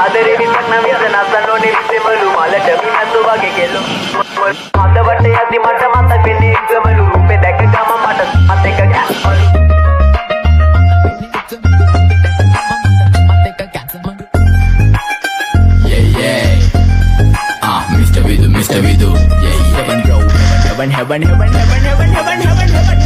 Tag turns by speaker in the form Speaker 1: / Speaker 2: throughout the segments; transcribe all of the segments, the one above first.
Speaker 1: ආදරේ විතක් නම් යසනස්සන් ඕනේ විසෙමලු මලට මිනන්දු වගේ කෙලු හදවට යද්දි මට මතක් වෙන්නේ එකමලු රූපේ දැක ගම මට මතක ගැස්මලු
Speaker 2: Mr. Vidu, yeah, heaven bro, heaven.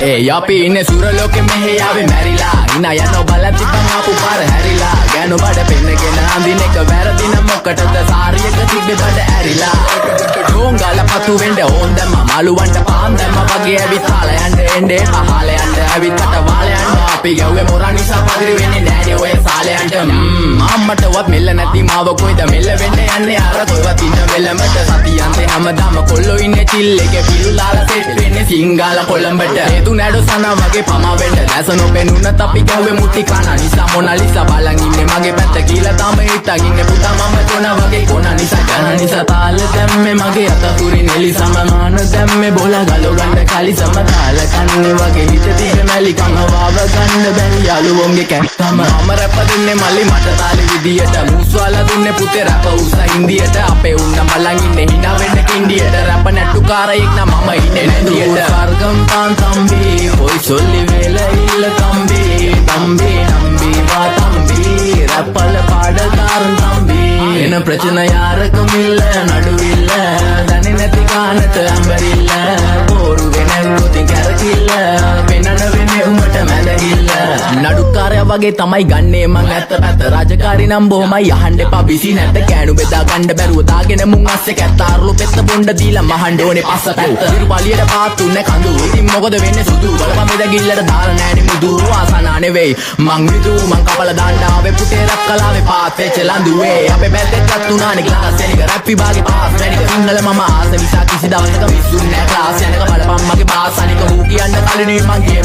Speaker 2: Hey, yapi inne suraloke mehe yaave marila, ina yano balati pamapu par harila, ganu bada pennegena andine ka waradina mokkatada sariyaka tibbe bada arila, dongala patu wende ondamma maluwanta paandamma wage avith hala yande ende pahala yande avith ata wala yanda api gawwe moranisa padiri wenne nෑනේ ඔය සාලයන්ට අම්මටවත් මෙල්ල නැති මාව කොයිද මෙල්ල වෙන්නේ යන්නේ අර කොයිවත් ඉන්න වෙලමට සතියන්තේ හැමදාම කොල්ලෝ ඉන්නේ චිල් එකේ පිළුලාලා සෙට් වෙන්නේ සිංගාල කොළඹට හේතු නැඩු සනා වගේ පමා වෙන්න දැස නොපෙනුනත් අපි ගැව්වේ මුටි කන නිසා මොනාලිසා බලන් ඉන්නේ මගේ පැත්ත කියලා තාම හිටන් ඉන්නේ පුතා මම කොන වගේ කොන නිසා කන නිසා තාල දැම්මේ මගේ අතතුරින් එලි සමමාන දැම්මේ බෝල ගලෝ ගන්න කලි සමතාල කන්නේ වගේ හිත තිබෙ මැලි කම වාව ගන්න බැරි යාළුවෝන්ගේ කැක්කම මම රැප දුන්නේ මල්ලි මට තාලේ විදියට මූස්වාලා දුන්නේ පුතේ රැප උසා ඉන්දියට අපේ උන්න බලන් ඉන්නේ hina වෙන්න කින්ඩියට රැප නැට්ටුකාරයෙක් නම් මම ඉන්නේ නැදියට ස්වර්ගම් තාන් තම්බි කොයි සොල්ලි වේල ඉල්ල තම්බි තම්බි නම්බි වා තම්බි රැපල පාඩකාරන් තම්බි එන ප්‍රචන යාරකම ඉල්ල නඩුවිල්ල දන්නේ නැති කානට අඹරිල්ල බෝරු වෙනකොති කැරකිල්ල වෙනන වෙන්නේ උඹට මැදගිල්ල නඩුකාරයා වගේ තමයි ගන්නේ මං ඇත්ත පැත්ත රාජකාරී නම් බොහොමයි අහන්න එපා බිසි නැත්te කෑනු බෙදා ගන්න බැරුව දාගෙන මුං අස්සේ කැත්තාරුළු පෙත්ත බොණ්ඩ දීලා මහන්න ඕනේ පස්ස පැත්ත ඉරුපලියට පාත්තුන්නේ කඳු ඉතින් මොකද වෙන්නේ සුදු බලපන් මෙදගිල්ලට දාලා නෑනේ මුදු ආසනා නෙවෙයි මං විදු මං කපල දාන්න ආවේ පුටේ රැප් කලාවේ පාත් වෙච්ච ලඳුවේ අපේ පැත්තට තුනානේ ක්ලාස් එකක රැප් විභාගේ පාස් වැඩි සිංහල මම ආස නිසා කිසි දවසක මිස්සුන්නේ නෑ ක්ලාස් යනක බලපන් මගේ පාස් අනික ඌ කියන්න කලින් මං ගේම්